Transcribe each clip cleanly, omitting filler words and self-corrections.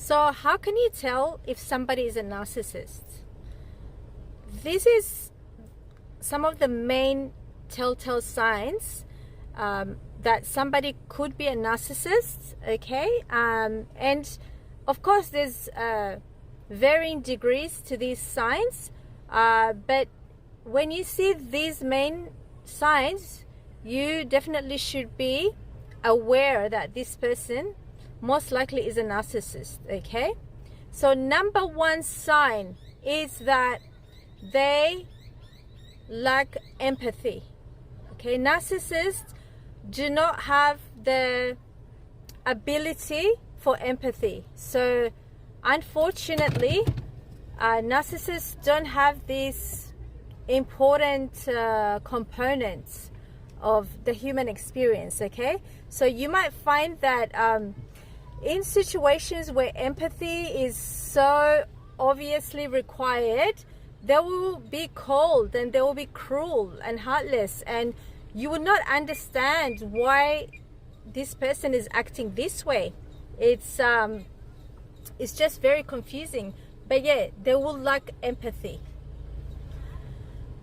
So how can you tell if somebody is a narcissist? This is some of the main telltale signs that somebody could be a narcissist, okay? And of course there's varying degrees to these signs, but when you see these main signs, you definitely should be aware that this person most likely is a narcissist, okay? So number one sign is that they lack empathy, okay? Narcissists do not have the ability for empathy. So unfortunately, narcissists don't have these important components of the human experience, okay? So you might find that in situations where empathy is so obviously required, they will be cold and they will be cruel and heartless, and you will not understand why this person is acting this way. It's just very confusing. But yeah, they will lack empathy.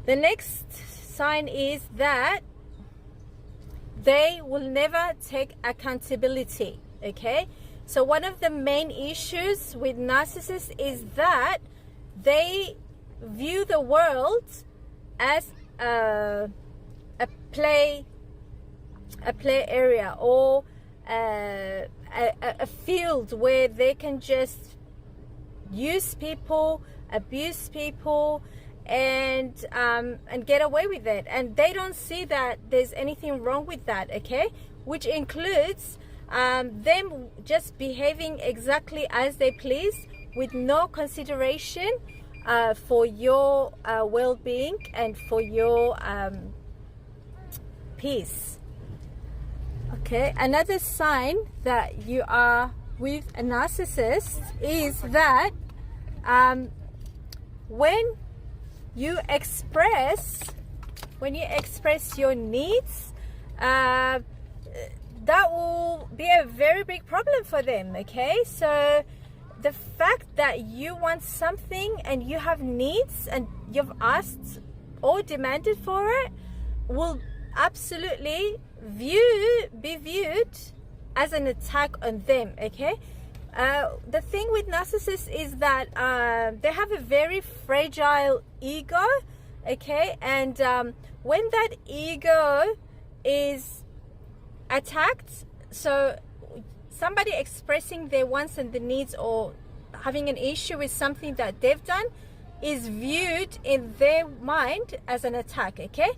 The next sign is that they will never take accountability, okay? So one of the main issues with narcissists is that they view the world as a play area, or a field where they can just use people, abuse people, and get away with it. And they don't see that there's anything wrong with that, okay? Which includes them just behaving exactly as they please, with no consideration for your well-being and for your peace. Okay, another sign that you are with a narcissist is that when you express your needs, that will be a very big problem for them, okay? So the fact that you want something and you have needs and you've asked or demanded for it will absolutely be viewed as an attack on them, okay? The thing with narcissists is that they have a very fragile ego, okay? And when that ego is attacked, so somebody expressing their wants and the needs or having an issue with something that they've done is viewed in their mind as an attack, okay?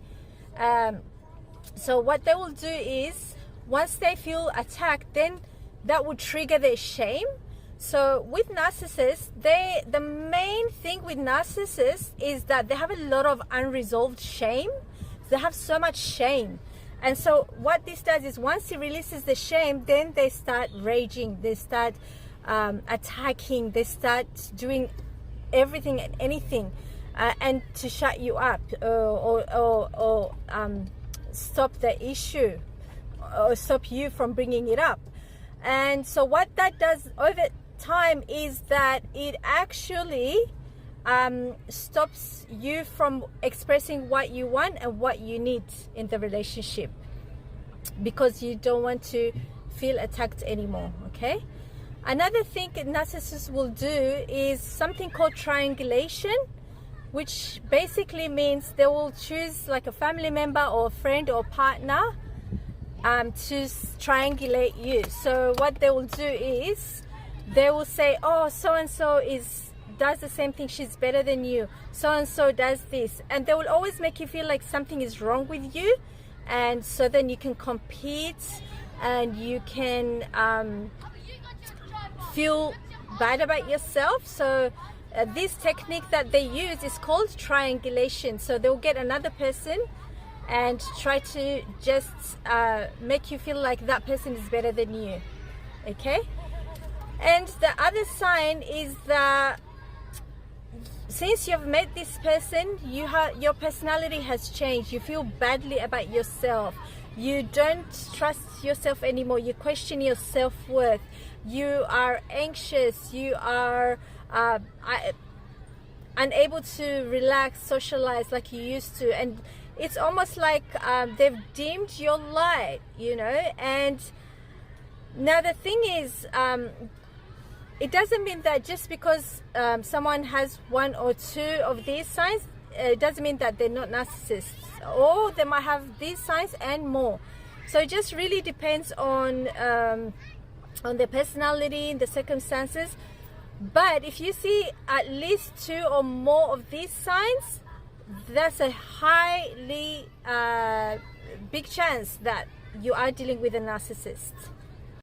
So what they will do is, once they feel attacked, then that will trigger their shame. So with narcissists, the main thing with narcissists is that they have a lot of unresolved shame. They have so much shame. And so what this does is, once it releases the shame, then they start raging, they start attacking, they start doing everything and anything and to shut you up or stop the issue or stop you from bringing it up. And so what that does over time is that it actually stops you from expressing what you want and what you need in the relationship, because you don't want to feel attacked anymore, okay? Another thing narcissists will do is something called triangulation, which basically means they will choose like a family member or a friend or partner to triangulate you. So what they will do is they will say, oh, so-and-so does the same thing, she's better than you, so-and-so does this, and they will always make you feel like something is wrong with you, and so then you can compete and you can feel bad about yourself. So this technique that they use is called triangulation. So they'll get another person and try to just make you feel like that person is better than you, okay? And the other sign is that since you've met this person, your personality has changed. You feel badly about yourself. You don't trust yourself anymore. You question your self-worth. you are anxious, you are unable to relax, socialize like you used to, and it's almost like they've dimmed your light, you know. And now the thing is, it doesn't mean that just because someone has one or two of these signs, it doesn't mean that they're not narcissists, or they might have these signs and more. So it just really depends on their personality, the circumstances. But if you see at least two or more of these signs, that's a highly big chance that you are dealing with a narcissist.